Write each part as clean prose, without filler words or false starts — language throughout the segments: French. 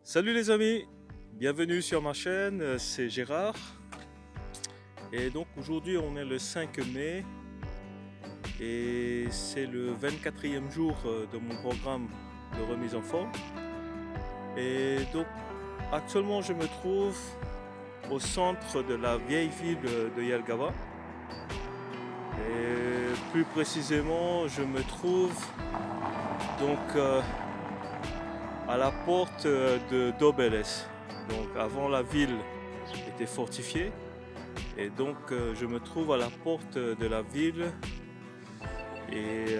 Salut les amis, bienvenue sur ma chaîne, c'est Gérard. Et donc aujourd'hui on est le 5 mai et c'est le 24e jour de mon programme de remise en forme. Et donc actuellement je me trouve au centre de la vieille ville de Jelgava. Et plus précisément je me trouve donc à la porte de Dobeles. Donc avant la ville était fortifiée. Et donc je me trouve à la porte de la ville et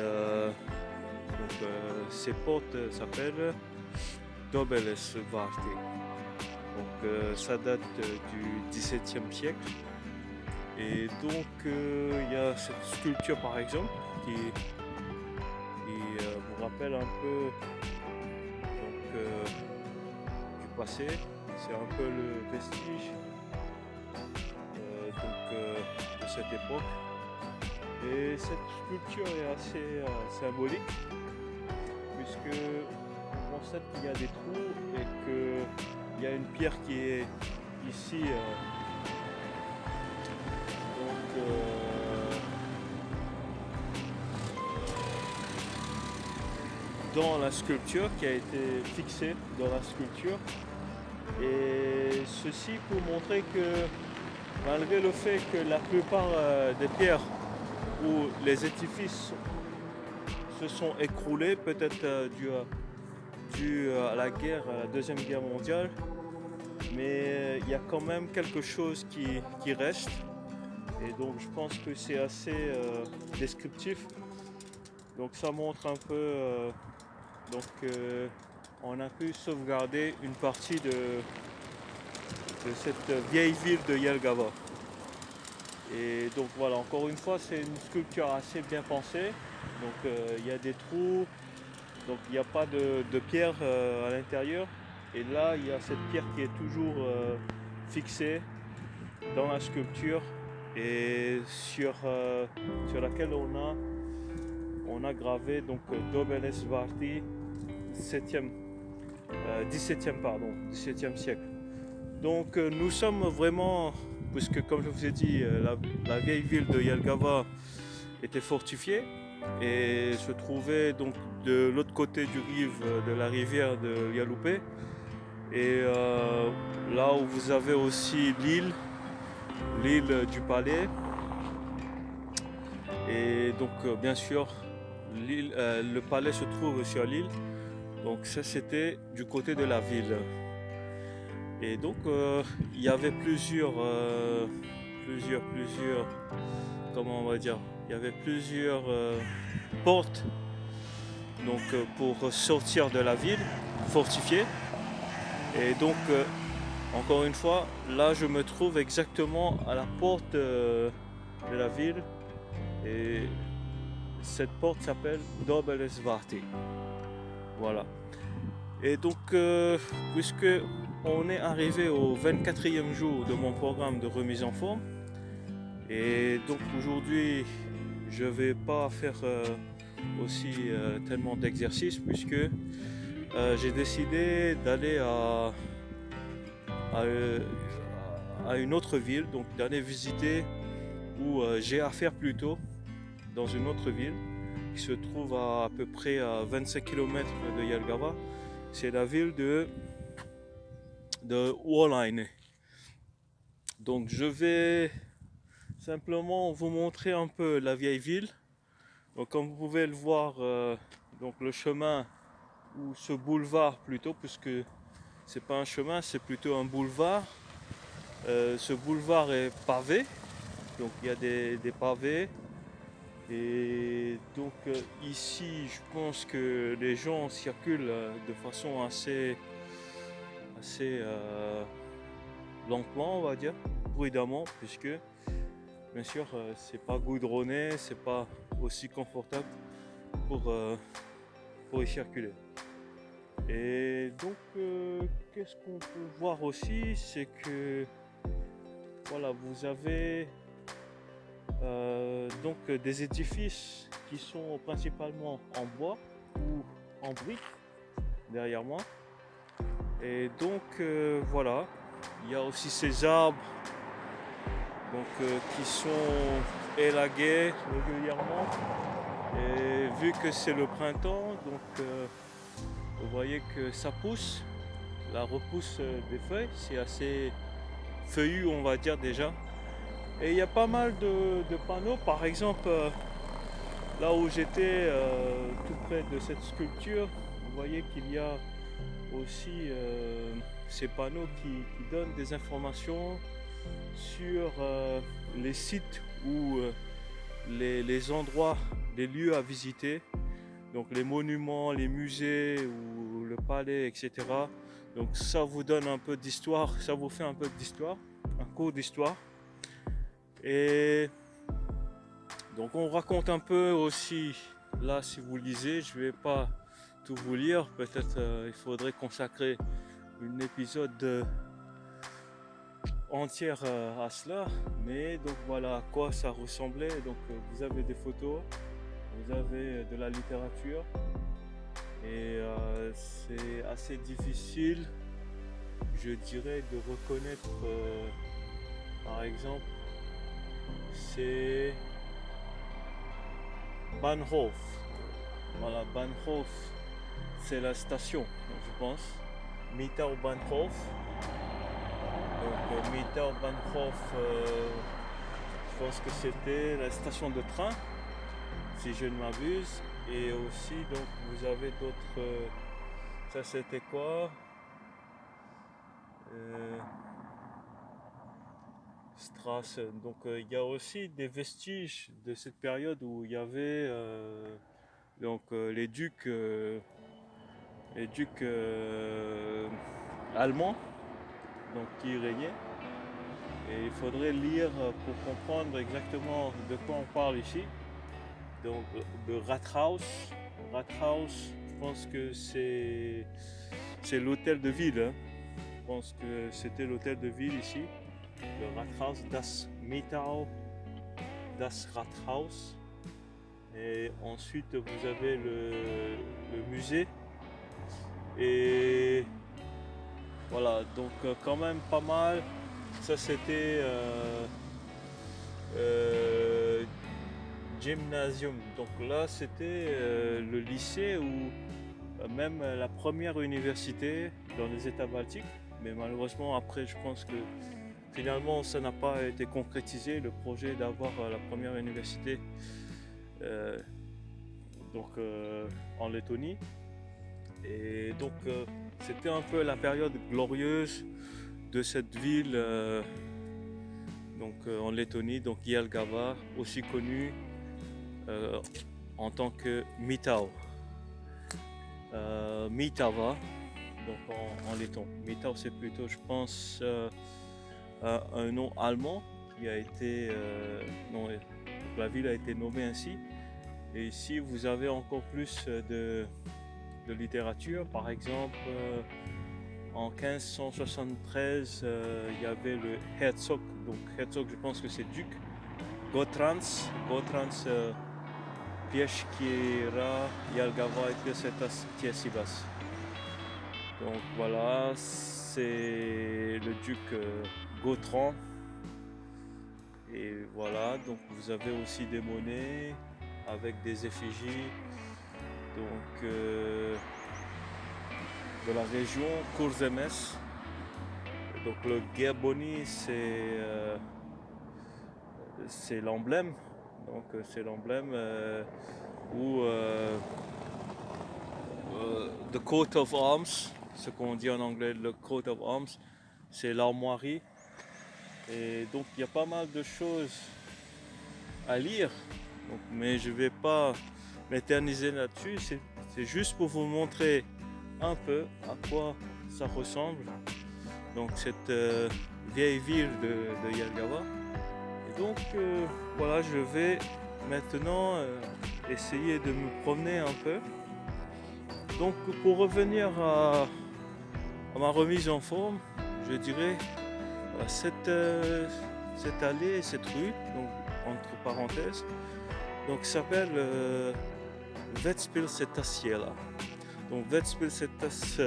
ces portes s'appellent Dobelesvarti. Donc ça date du XVIIe siècle. Et donc il y a cette sculpture par exemple qui vous rappelle un peu du passé. C'est un peu le vestige de cette époque. Et cette sculpture est assez symbolique puisque on constate qu'il y a des trous et qu'il y a une pierre qui est ici. Dans la sculpture, qui a été fixée dans la sculpture. Et ceci pour montrer que malgré le fait que la plupart des pierres où les édifices se sont écroulés, peut-être dû à la guerre, à la Deuxième Guerre mondiale, mais il y a quand même quelque chose qui reste. Et donc je pense que c'est assez descriptif. Donc ça montre un peu on a pu sauvegarder une partie de cette vieille ville de Jelgava. Et donc voilà, encore une fois, c'est une sculpture assez bien pensée. Donc il y a des trous, donc il n'y a pas de pierre à l'intérieur. Et là, il y a cette pierre qui est toujours fixée dans la sculpture et sur laquelle on a gravé donc Dobelesvarti 17e siècle. Donc nous sommes vraiment, puisque comme je vous ai dit, la vieille ville de Jelgava était fortifiée et se trouvait donc de l'autre côté du rive de la rivière de Yaloupé. Et là où vous avez aussi l'île du palais. Et donc bien sûr, le palais se trouve sur l'île. Donc ça c'était du côté de la ville. Et donc il y avait plusieurs, comment on va dire, il y avait plusieurs portes donc pour sortir de la ville fortifiée. Et donc encore une fois, là je me trouve exactement à la porte de la ville et cette porte s'appelle Dobelesvarti. Voilà. Et donc puisque on est arrivé au 24e jour de mon programme de remise en forme, et donc aujourd'hui je vais pas faire aussi tellement d'exercices puisque j'ai décidé d'aller à une autre ville, donc d'aller visiter où j'ai affaire plutôt dans une autre ville qui se trouve à peu près à 25 km de Jelgava. C'est la ville de Uolainen. Donc je vais simplement vous montrer un peu la vieille ville. Donc comme vous pouvez le voir, donc le chemin ou ce boulevard plutôt, puisque c'est pas un chemin, c'est plutôt un boulevard. Ce boulevard est pavé, donc il y a des pavés. Et donc ici, je pense que les gens circulent de façon assez lentement, on va dire, prudemment, puisque bien sûr c'est pas goudronné, c'est pas aussi confortable pour y circuler. Et donc qu'est-ce qu'on peut voir aussi, c'est que voilà, vous avez donc des édifices qui sont principalement en bois ou en briques derrière moi. Et donc voilà, il y a aussi ces arbres donc, qui sont élagués régulièrement. Et vu que c'est le printemps, donc vous voyez que ça pousse, la repousse des feuilles, c'est assez feuillu on va dire déjà. Et il y a pas mal de panneaux, par exemple là où j'étais tout près de cette sculpture, vous voyez qu'il y a aussi ces panneaux qui donnent des informations sur les sites ou les endroits, les lieux à visiter, donc les monuments, les musées ou le palais, etc. Donc ça vous donne un peu d'histoire, ça vous fait un peu d'histoire, un cours d'histoire. Et donc on raconte un peu aussi, là si vous lisez, je vais pas tout vous lire, peut-être il faudrait consacrer un épisode entière à cela, mais donc voilà à quoi ça ressemblait. Donc vous avez des photos, vous avez de la littérature, et c'est assez difficile, je dirais, de reconnaître par exemple, c'est Bahnhof. Voilà, Bahnhof, c'est la station, je pense. Mitau Bahnhof. Donc Mitau Bahnhof, je pense que c'était la station de train, si je ne m'abuse. Et aussi, donc vous avez d'autres. Ça c'était quoi? Strasse. Donc il y a aussi des vestiges de cette période où il y avait donc les ducs allemands donc qui régnaient. Et il faudrait lire pour comprendre exactement de quoi on parle ici. Donc le Rathaus. Rathaus, je pense que c'est l'hôtel de ville. Hein. Je pense que c'était l'hôtel de ville ici. Le Rathaus, das Mitau, das Rathaus. Et ensuite vous avez le musée. Et voilà, donc quand même pas mal. Ça c'était gymnasium. Donc là c'était le lycée ou même la première université dans les États baltiques. Mais malheureusement après je pense que finalement ça n'a pas été concrétisé, le projet d'avoir la première université donc en Lettonie. Et donc c'était un peu la période glorieuse de cette ville donc en Lettonie, donc Jelgava, aussi connue en tant que Mitau. Mitava, donc en letton. Mitau c'est plutôt, je pense, un nom allemand qui a été non, la ville a été nommée ainsi. Et ici vous avez encore plus de littérature. Par exemple en 1573 il y avait le Herzog, donc Herzog je pense que c'est duc, Gottrans Pieszkiera Jelgava et Piesetas Tiesibas. Donc voilà, c'est le duc Gautran. Et voilà, donc vous avez aussi des monnaies avec des effigies donc de la région Kurzemes. Donc le Gerboni c'est l'emblème, donc c'est l'emblème où the coat of arms, ce qu'on dit en anglais le coat of arms, c'est l'armoirie. Et donc il y a pas mal de choses à lire, donc, mais je vais pas m'éterniser là-dessus, c'est juste pour vous montrer un peu à quoi ça ressemble, donc cette vieille ville de Jelgava. Et donc voilà, je vais maintenant essayer de me promener un peu. Donc pour revenir à ma remise en forme, je dirais cette allée, cette rue, donc entre parenthèses, donc s'appelle Ventspilsetassiela. Donc Ventspilsetas,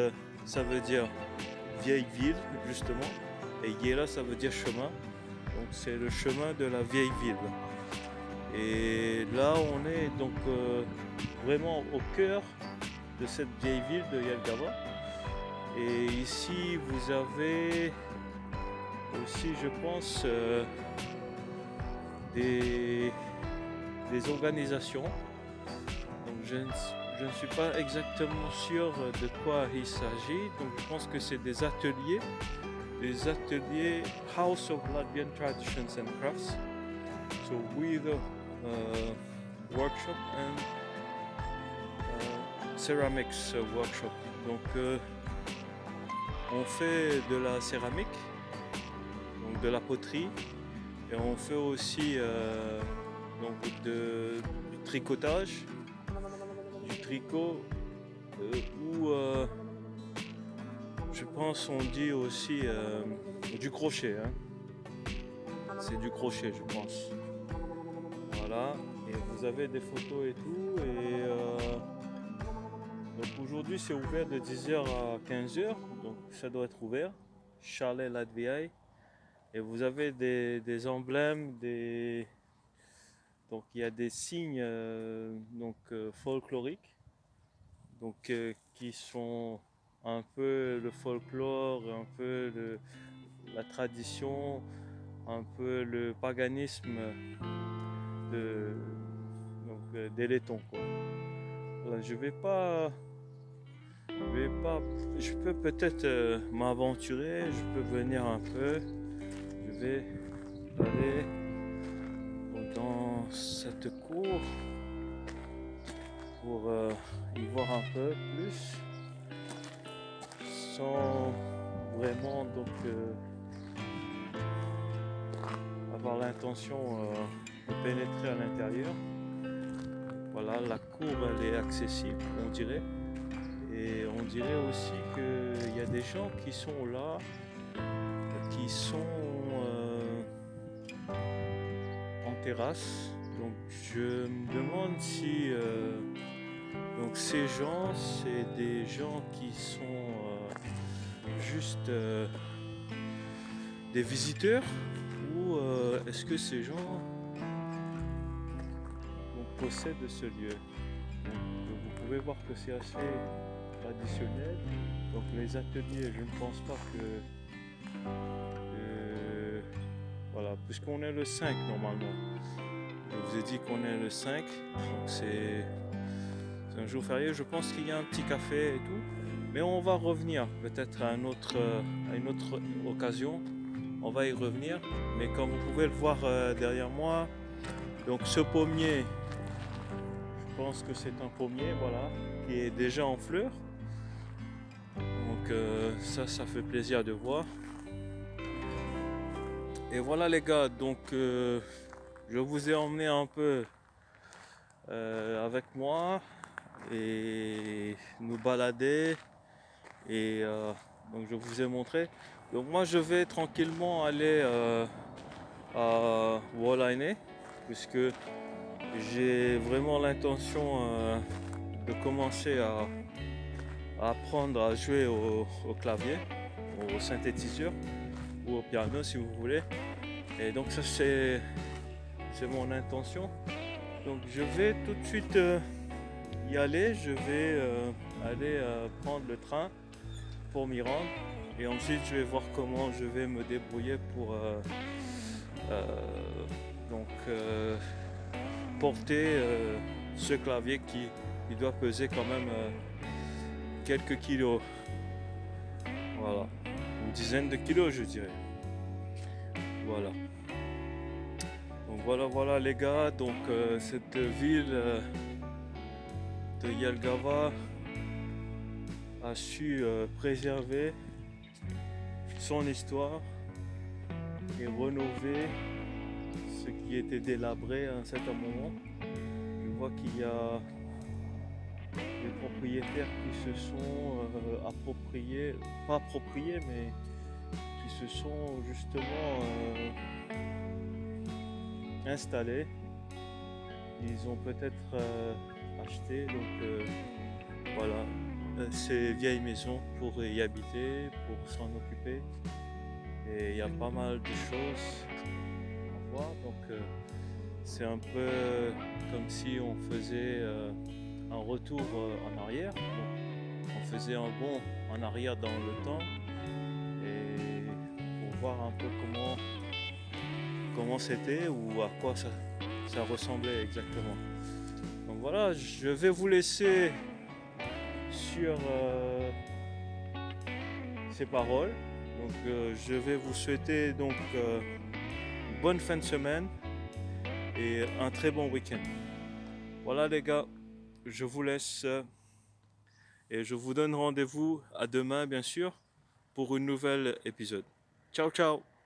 ça veut dire vieille ville justement, et Yela ça veut dire chemin, donc c'est le chemin de la vieille ville. Et là on est donc vraiment au cœur de cette vieille ville de Jelgava. Et ici vous avez aussi, je pense, des organisations. Donc je ne suis pas exactement sûr de quoi il s'agit. Donc je pense que c'est des ateliers House of Latvian Traditions and Crafts. So with workshop and ceramics workshop. Donc on fait de la céramique, donc de la poterie, et on fait aussi donc du tricotage, du tricot, ou je pense on dit aussi du crochet, hein. C'est du crochet je pense. Voilà, et vous avez des photos et tout, et donc aujourd'hui c'est ouvert de 10h à 15h, donc ça doit être ouvert, Chalet Latviae, et vous avez des emblèmes, donc il y a des signes folkloriques, donc qui sont un peu le folklore, un peu la tradition, un peu le paganisme des Lettons, quoi. Voilà, je peux peut-être m'aventurer, je peux venir un peu, je vais aller dans cette cour pour y voir un peu plus, sans vraiment avoir l'intention de pénétrer à l'intérieur. Voilà, la cour elle est accessible, on dirait. Et on dirait aussi qu'il y a des gens qui sont là, qui sont en terrasse. Donc je me demande si donc ces gens, c'est des gens qui sont juste des visiteurs, ou est-ce que ces gens possèdent ce lieu. Donc, vous pouvez voir que c'est assez traditionnel. Donc les ateliers, je ne pense pas que voilà, puisqu'on est le 5 normalement. Je vous ai dit qu'on est le 5, donc c'est un jour férié. Je pense qu'il y a un petit café et tout, mais on va revenir peut-être à une autre occasion. On va y revenir, mais comme vous pouvez le voir derrière moi, donc ce pommier, je pense que c'est un pommier, voilà, qui est déjà en fleurs. Donc ça fait plaisir de voir. Et voilà les gars, donc je vous ai emmené un peu avec moi et nous balader, et donc je vous ai montré. Donc moi je vais tranquillement aller à Vuolainen, puisque j'ai vraiment l'intention de commencer à apprendre à jouer au clavier, au synthétiseur ou au piano si vous voulez. Et donc ça c'est mon intention. Donc je vais tout de suite y aller. Je vais aller prendre le train pour m'y rendre, et ensuite je vais voir comment je vais me débrouiller pour porter ce clavier qui doit peser quand même quelques kilos. Voilà, une dizaine de kilos je dirais. Voilà. Donc voilà les gars, donc cette ville de Jelgava a su préserver son histoire et rénover ce qui était délabré à un certain moment. Je vois qu'il y a des propriétaires qui se sont appropriés, pas appropriés, mais qui se sont justement installés. Ils ont peut-être acheté, donc voilà. ces vieilles maisons pour y habiter, pour s'en occuper. Et il y a pas mal de choses à voir. Donc c'est un peu comme si on faisait un retour en arrière. Donc, on faisait un bond en arrière dans le temps et pour voir un peu comment c'était ou à quoi ça ressemblait exactement. Donc voilà, je vais vous laisser sur ces paroles. Donc je vais vous souhaiter donc une bonne fin de semaine et un très bon week-end. Voilà les gars, je vous laisse et je vous donne rendez-vous à demain bien sûr pour une nouvelle épisode. Ciao ciao.